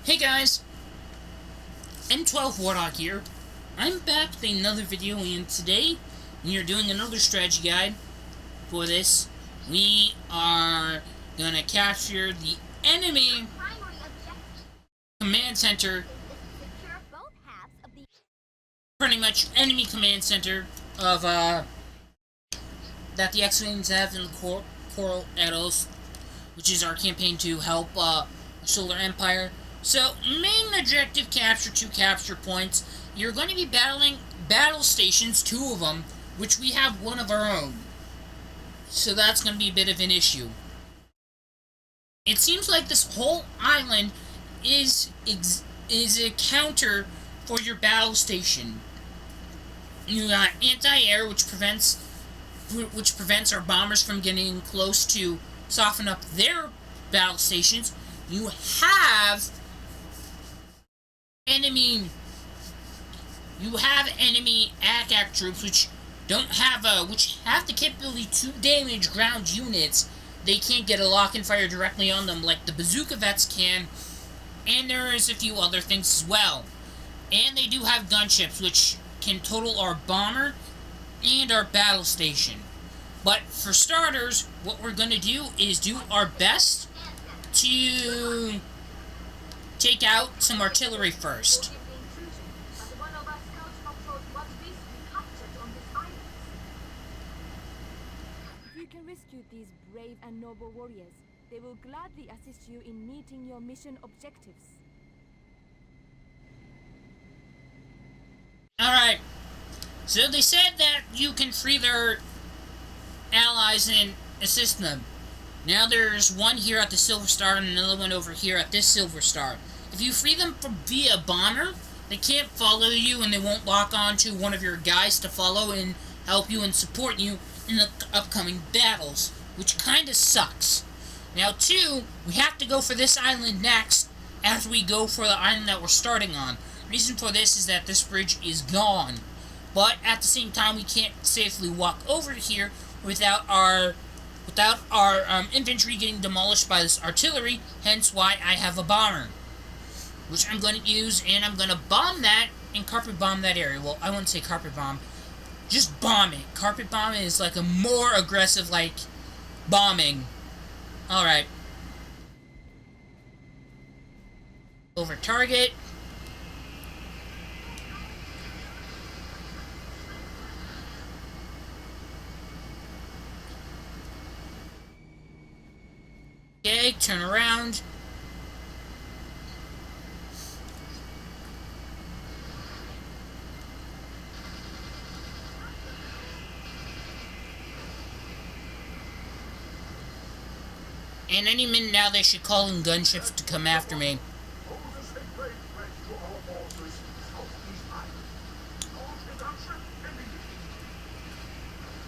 Hey guys, M12 Warthog here. I'm back with another video, and today we are doing another strategy guide for this. We are gonna capture the enemy command center, pretty much enemy command center of that the X-Wings have in the Coral Atolls, which is our campaign to help Solar Empire. So, main objective, capture 2 capture points. You're going to be battling battle stations, 2 of them, which we have 1 of our own. So that's going to be a bit of an issue. It seems like this whole island is a counter for your battle station. You got anti-air, which prevents our bombers from getting close to soften up their battle stations. You have enemy ACAC troops which have the capability to damage ground units. They can't get a lock and fire directly on them like the bazooka vets can, and there is a few other things as well. And they do have gunships which can total our bomber and our battle station. But for starters, what we're going to do is do our best to take out some artillery first. If you can rescue these brave and noble warriors, they will gladly assist you in meeting your mission objectives. Alright, so they said that you can free their allies and assist them. Now there's one here at the Silver Star and another one over here at this Silver Star. If you free them via bomber, they can't follow you and they won't lock on to one of your guys to follow and help you and support you in the upcoming battles, which kinda sucks. Now 2, we have to go for this island next after we go for the island that we're starting on. The reason for this is that this bridge is gone. But at the same time, we can't safely walk over here without our infantry getting demolished by this artillery, hence why I have a bomber, which I'm going to use, and I'm going to bomb that and carpet bomb that area. Well, I wouldn't say carpet bomb, just bomb it. Carpet bomb is like a more aggressive, like, bombing. Alright. Over target. Okay, turn around. And any minute now they should call in gunships to come after me.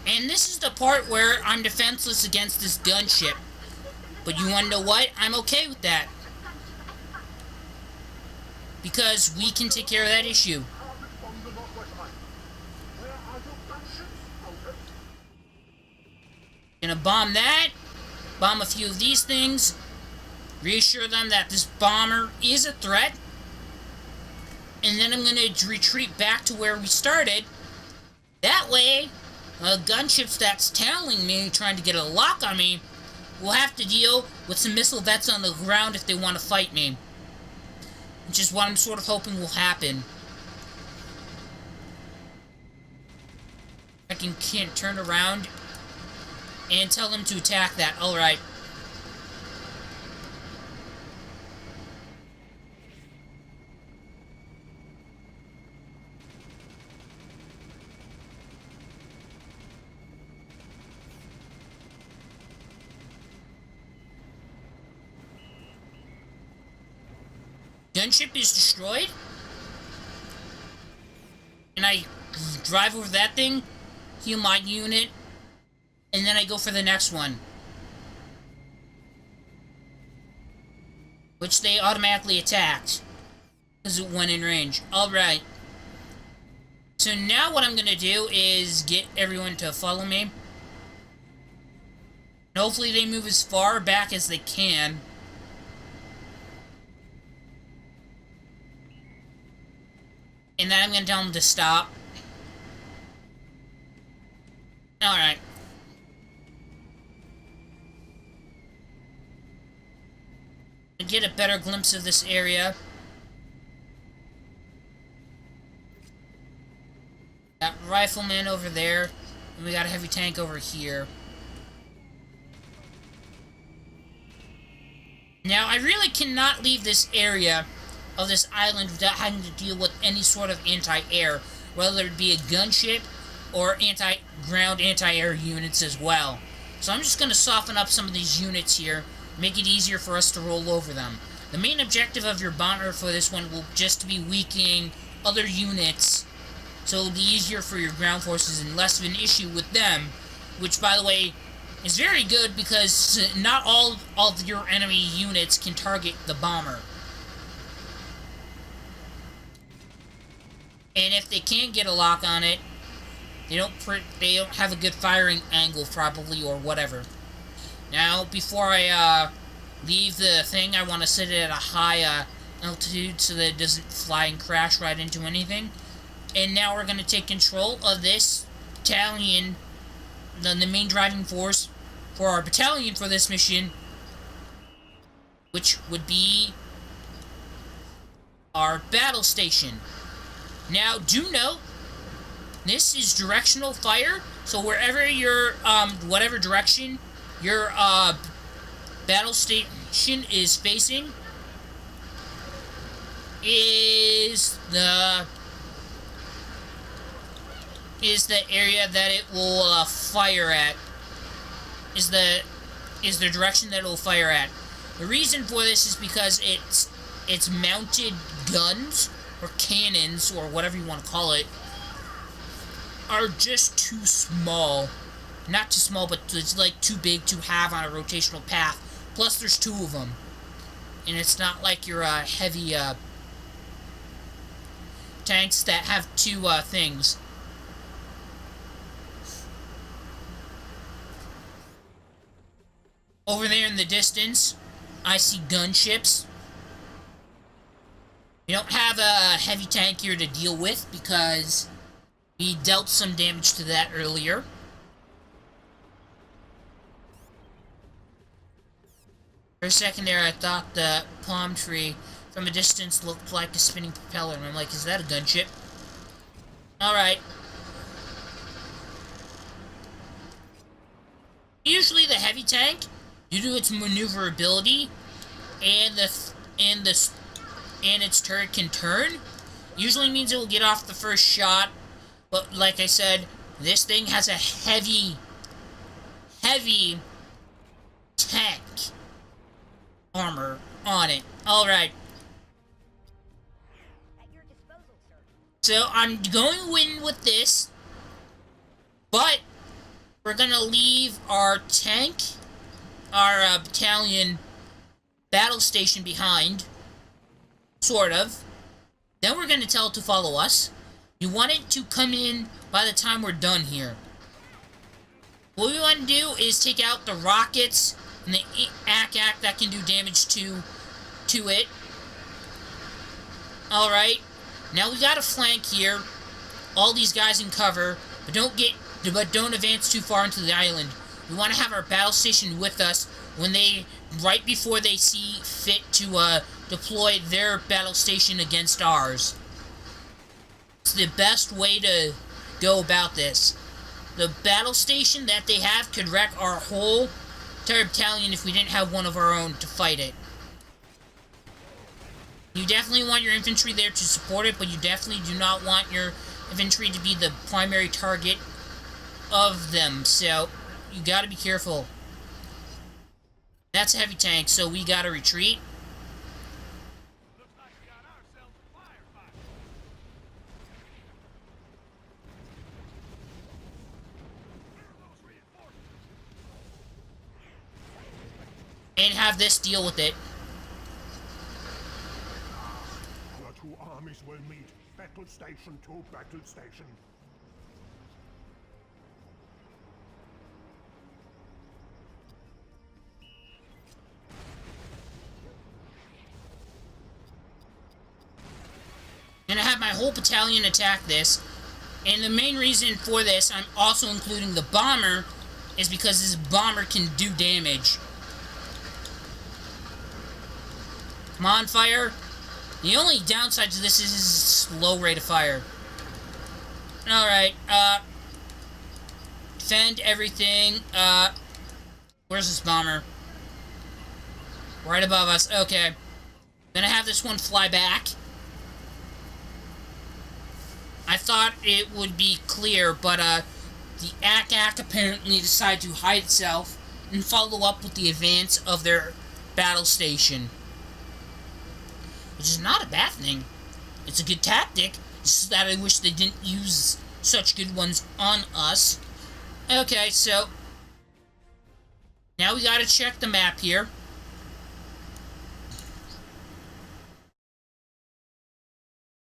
And this is the part where I'm defenseless against this gunship. But you wanna know what? I'm okay with that. Because we can take care of that issue. Gonna bomb that. Bomb a few of these things. Reassure them that this bomber is a threat. And then I'm gonna retreat back to where we started. That way, gunships that's tailing me, trying to get a lock on me, will have to deal with some missile vets on the ground if they want to fight me. Which is what I'm sort of hoping will happen. I can't turn around and tell them to attack that. Alright. Gunship is destroyed. And I drive over that thing, heal my unit, and then I go for the next one, which they automatically attacked because it went in range. Alright. So now what I'm going to do is get everyone to follow me. And hopefully they move as far back as they can. And then I'm gonna tell him to stop. Alright. Get a better glimpse of this area. Got rifleman over there, and we got a heavy tank over here. Now, I really cannot leave this area of this island without having to deal with any sort of anti-air, whether it be a gunship or anti-ground, anti-air units as well. So I'm just going to soften up some of these units here, make it easier for us to roll over them. The main objective of your bomber for this one will just be weakening other units, so it'll be easier for your ground forces and less of an issue with them, which, by the way, is very good because not all of your enemy units can target the bomber. And if they can get a lock on it, they don't have a good firing angle probably, or whatever. Now, before I leave the thing, I want to set it at a high altitude so that it doesn't fly and crash right into anything. And now we're going to take control of this battalion, the main driving force for our battalion for this mission, which would be our battle station. Now, do note, this is directional fire, so wherever your, whatever direction your, battle station is facing is the area that it will fire at. Is the direction that it will fire at. The reason for this is because its mounted guns or cannons or whatever you want to call it are just too small. Not too small, but it's like too big to have on a rotational path. Plus, there's two of them, and it's not like your heavy tanks that have two things. Over there in the distance, I see gunships. We don't have a heavy tank here to deal with because we dealt some damage to that earlier. For a second there, I thought the palm tree from a distance looked like a spinning propeller, and I'm like, is that a gunship? Alright. Usually the heavy tank, due to its maneuverability and its turret can turn, usually means it will get off the first shot. But like I said, this thing has a heavy tank armor on it. Alright. So I'm going to win with this, but we're gonna leave our tank, our battalion battle station behind, sort of. Then we're gonna tell it to follow us. You want it to come in by the time we're done here. What we want to do is take out the rockets and the ACAC that can do damage to it. Alright. Now we got a flank here. All these guys in cover, but don't advance too far into the island. We want to have our battle station with us when right before they see fit to deploy their battle station against ours. It's the best way to go about this. The battle station that they have could wreck our whole entire battalion if we didn't have one of our own to fight it. You definitely want your infantry there to support it, but you definitely do not want your infantry to be the primary target of them, so you gotta be careful. That's a heavy tank, so we gotta retreat. And have this deal with it. The two armies will meet. Battle station to battle station. I'm gonna have my whole battalion attack this. And the main reason for this, I'm also including the bomber, is because this bomber can do damage. Come on, fire. The only downside to this is slow rate of fire. Alright, defend everything. Where's this bomber? Right above us. Okay. Gonna have this one fly back. I thought it would be clear, but, the Ack apparently decided to hide itself and follow up with the advance of their battle station. Which is not a bad thing. It's a good tactic. It's just that I wish they didn't use such good ones on us. Okay, so now we gotta check the map here.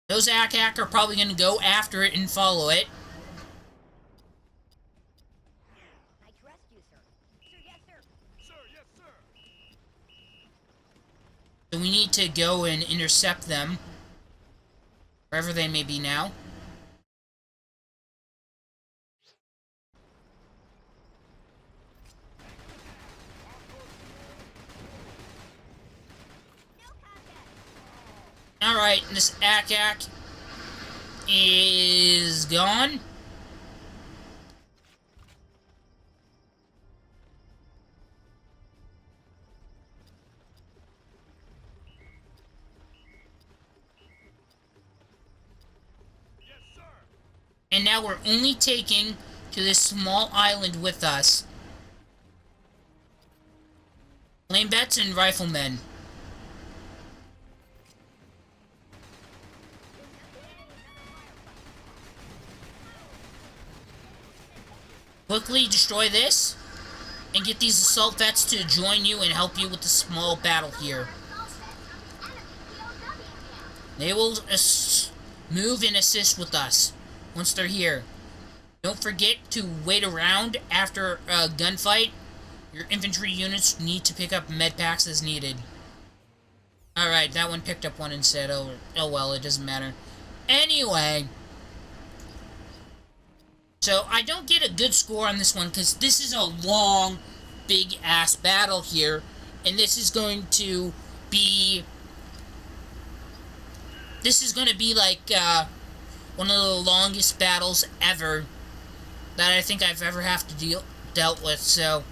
Those Ack are probably gonna go after it and follow it. I trust you, sir. Sir, yes, sir. Sir, yes, sir. So we need to go and intercept them, wherever they may be now. Alright, this Ack is gone. Yes, sir. And now we're only taking to this small island with us. Lane bets and riflemen. Quickly destroy this, and get these assault vets to join you and help you with the small battle here. They will move and assist with us once they're here. Don't forget to wait around after a gunfight. Your infantry units need to pick up med packs as needed. Alright, that one picked up one instead. Oh well, it doesn't matter. Anyway, so I don't get a good score on this one because this is a long, big-ass battle here. And this is going to be... This is going to be like one of the longest battles ever that I think I've ever have to dealt with, so...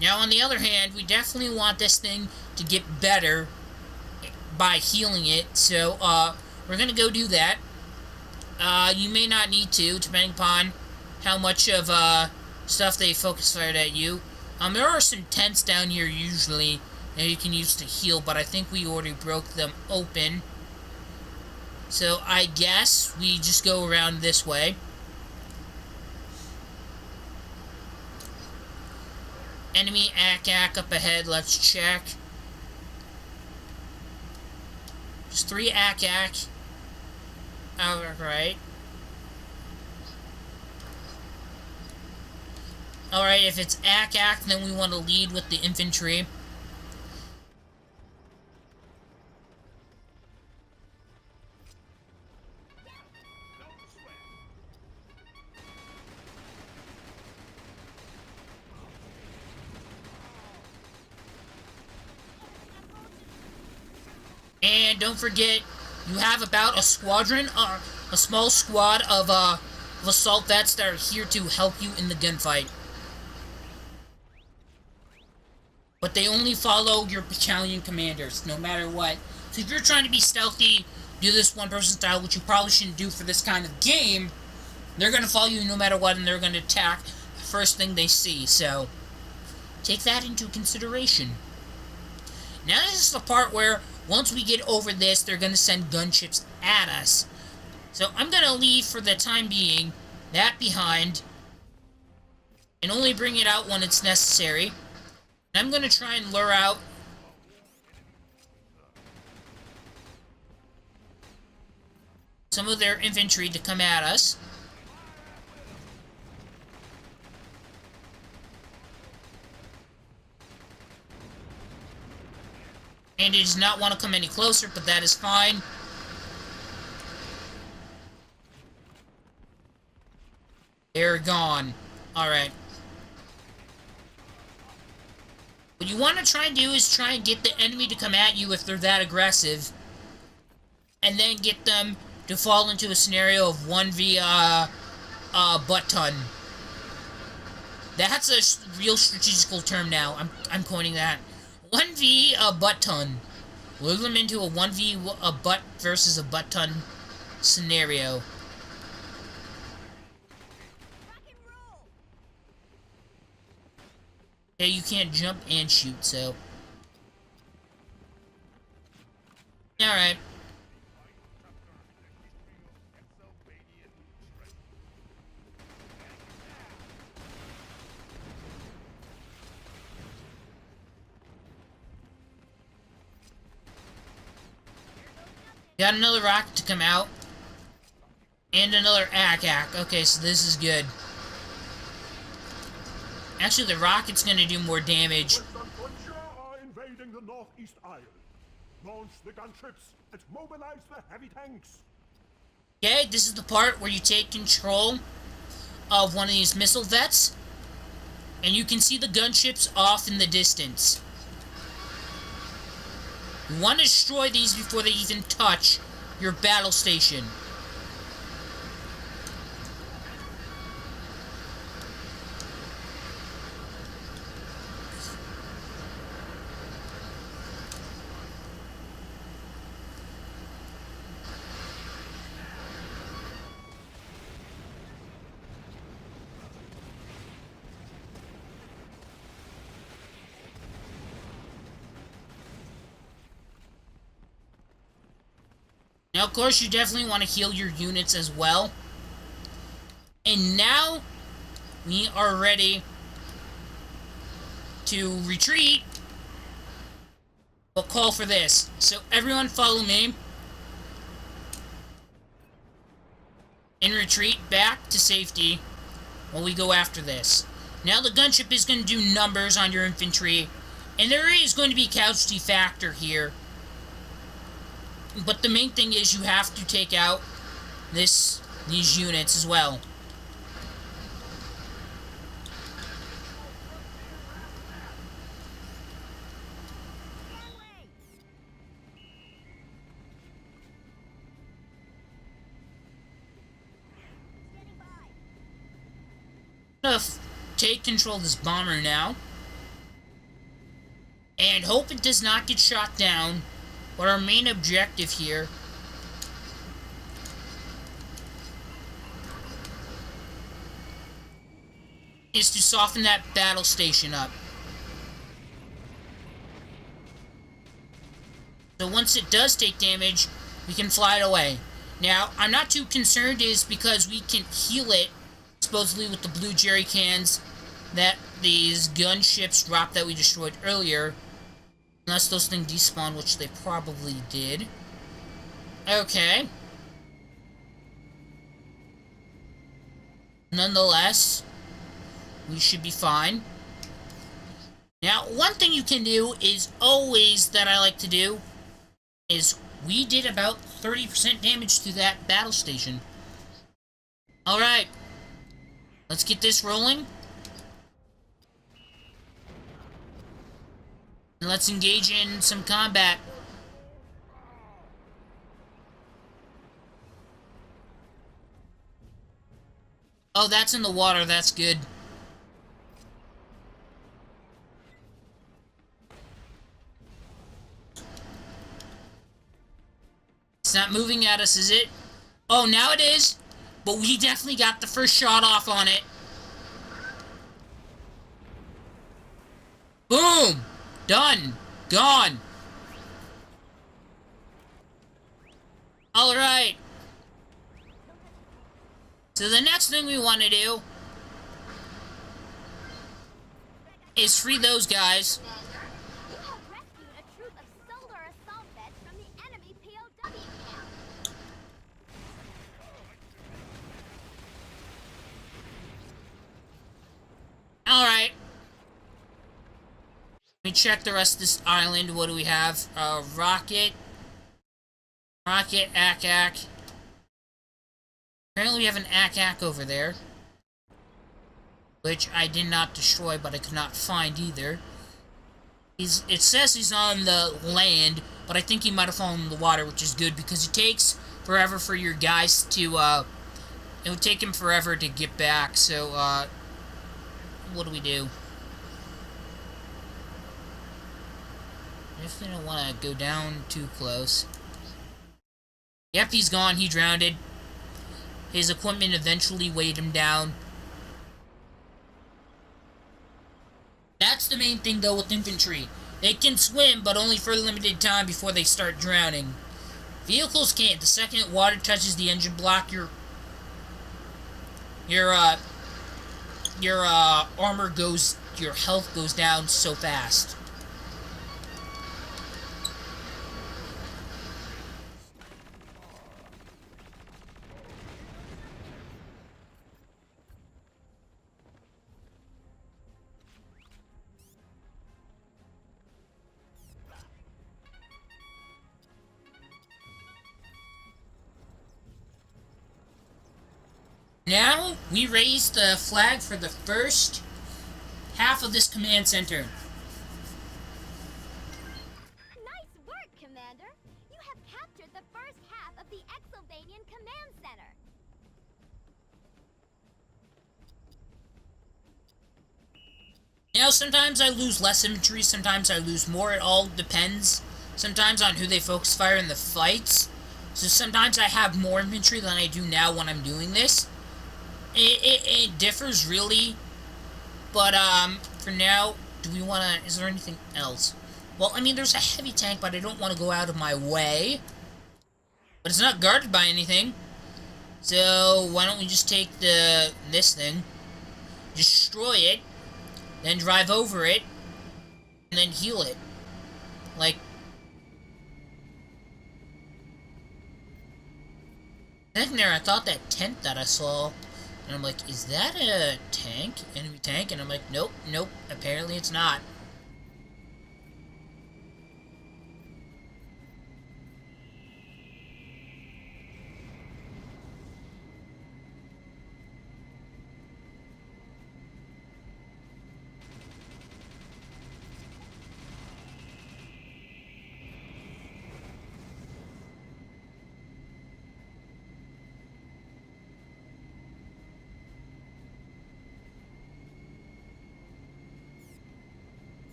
Now, on the other hand, we definitely want this thing to get better by healing it, so, we're gonna go do that. You may not need to, depending upon how much of, stuff they focus fired at you. There are some tents down here, usually, that you can use to heal, but I think we already broke them open. So, I guess we just go around this way. Enemy Ack up ahead, let's check. Just 3 Ack. Alright. Alright, if it's Ack, then we want to lead with the infantry. And don't forget, you have about a squadron, a small squad of assault vets that are here to help you in the gunfight. But they only follow your battalion commanders, no matter what. So if you're trying to be stealthy, do this one-person style, which you probably shouldn't do for this kind of game, they're going to follow you no matter what, and they're going to attack the first thing they see. So, take that into consideration. Now this is the part where, once we get over this, they're going to send gunships at us. So I'm going to leave for the time being that behind and only bring it out when it's necessary. And I'm going to try and lure out some of their infantry to come at us. And it does not want to come any closer, but that is fine. They're gone. Alright. What you want to try and do is try and get the enemy to come at you if they're that aggressive. And then get them to fall into a scenario of 1v butt ton. That's a real strategical term now. I'm coining that. 1v butt ton. Lure them into a 1v a butt versus a butt ton scenario. Rock and roll. Yeah, you can't jump and shoot, so. Alright. Got another rocket to come out. And another ack. Okay, so this is good. Actually, the rocket's gonna do more damage. Western Frontier are invading the Northeast Isle. Launch the gunships and mobilize the heavy tanks. Okay, this is the part where you take control of one of these missile vets. And you can see the gunships off in the distance. You want to destroy these before they even touch your battle station. Now, of course, you definitely want to heal your units as well. And now, we are ready to retreat, but call for this. So, everyone follow me. And retreat back to safety while we go after this. Now, the gunship is going to do numbers on your infantry, and there is going to be a casualty factor here. But the main thing is you have to take out these units as well. I'm gonna take control of this bomber now. And hope it does not get shot down. But our main objective here is to soften that battle station up. So once it does take damage, we can fly it away. Now, I'm not too concerned is because we can heal it, supposedly with the blue jerry cans that these gunships dropped that we destroyed earlier. Unless those things despawn, which they probably did. Okay. Nonetheless, we should be fine. Now, one thing you can do is always that I like to do is we did about 30% damage to that battle station. Alright. Let's get this rolling. And let's engage in some combat. Oh, that's in the water. That's good. It's not moving at us, is it? Oh, now it is. But we definitely got the first shot off on it. Boom! Done. Gone. Alright. So the next thing we want to do is free those guys. You have rescued a troop of solar assault vets from the enemy POW camp. Alright. me check the rest of this island. What do we have? Rocket, Ak. Apparently we have an Ak over there, which I did not destroy, but I could not find either. It says he's on the land, but I think he might have fallen in the water, which is good, because it takes forever for your guys to, it would take him forever to get back, so, what do we do? I definitely don't want to go down too close. Yep, he's gone. He drowned. His equipment eventually weighed him down. That's the main thing, though, with infantry. They can swim, but only for a limited time before they start drowning. Vehicles can't. The second water touches the engine block, your armor goes, your health goes down so fast. Now, we raise the flag for the first half of this command center. Nice work, Commander! You have captured the first half of the Exylvanian Command Center. Now, sometimes I lose less infantry, sometimes I lose more. It all depends. Sometimes on who they focus fire in the fights. So sometimes I have more infantry than I do now when I'm doing this. It differs, really. But, for now, do we want to... Is there anything else? Well, I mean, there's a heavy tank, but I don't want to go out of my way. But it's not guarded by anything. So, why don't we just take this thing, destroy it, then drive over it, and then heal it. Like... Then there, I thought that tent that I saw... And I'm like, is that a tank? Enemy tank? And I'm like, nope, apparently it's not.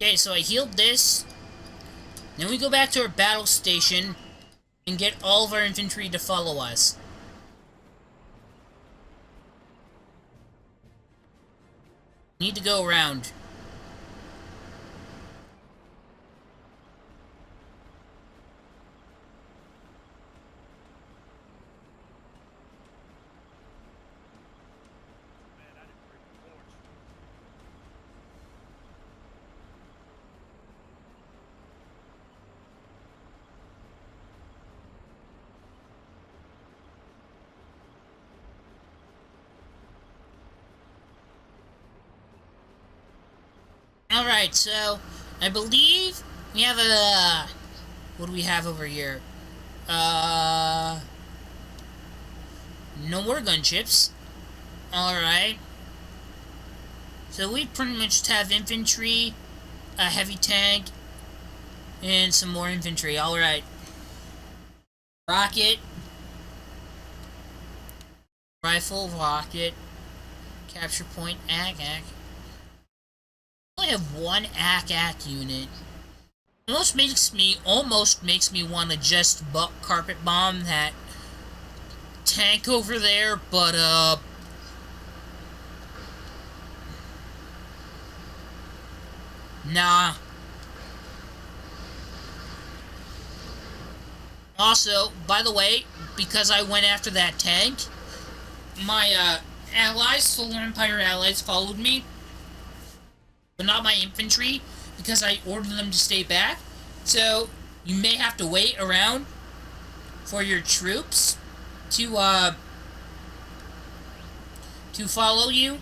Okay, so I healed this. Then we go back to our battle station and get all of our infantry to follow us. Need to go around. Alright, so I believe we have a... What do we have over here? No more gunships. Alright. So we pretty much have infantry, a heavy tank, and some more infantry. Alright. Rocket. Rifle, rocket. Capture point, Ak. I only have one Ak unit. Almost makes me want to just carpet bomb that tank over there, but nah. Also, by the way, because I went after that tank, my allies, Solar Empire allies, followed me, but not my infantry, because I ordered them to stay back. So you may have to wait around for your troops to follow you.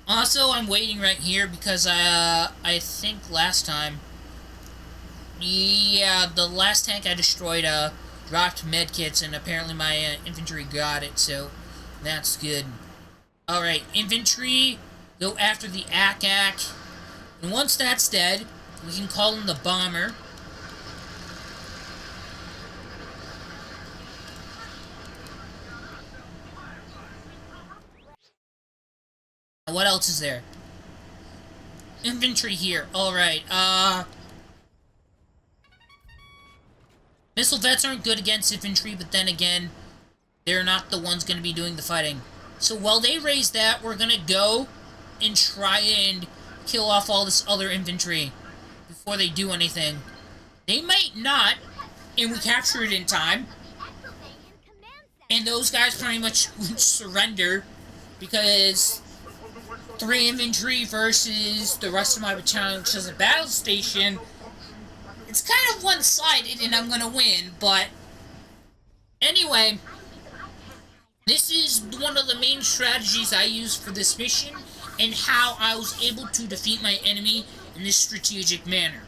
Also, I'm waiting right here because I think last time, yeah, the last tank I destroyed dropped medkits, and apparently my infantry got it, so that's good. Alright, infantry, go after the ACAC, and once that's dead, we can call in the bomber. What else is there? Infantry here. Alright, missile vets aren't good against infantry, but then again, they're not the ones going to be doing the fighting. So while they raise that, we're going to go and try and kill off all this other infantry before they do anything. They might not, and we capture it in time. And those guys pretty much surrender because 3 infantry versus the rest of my battalion, which is a battle station. It's kind of one-sided, and I'm gonna win, but anyway, this is one of the main strategies I used for this mission, and how I was able to defeat my enemy in this strategic manner.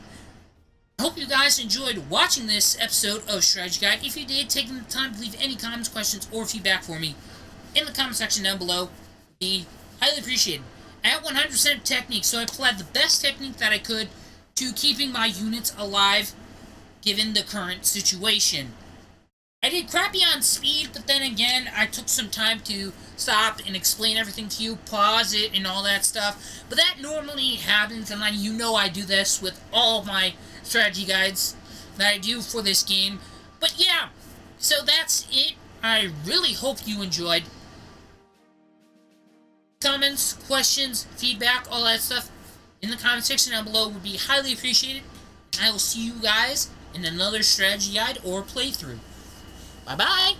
I hope you guys enjoyed watching this episode of Strategy Guide. If you did, taking the time to leave any comments, questions, or feedback for me in the comment section down below would be highly appreciated. I had 100% technique, so I applied the best technique that I could to keeping my units alive given the current situation. I did crappy on speed, but then again, I took some time to stop and explain everything to you, pause it, and all that stuff. But that normally happens, and you know I do this with all of my strategy guides that I do for this game. But yeah, so that's it. I really hope you enjoyed. Comments, questions, feedback, all that stuff in the comment section down below would be highly appreciated. I will see you guys in another strategy guide or playthrough. Bye-bye!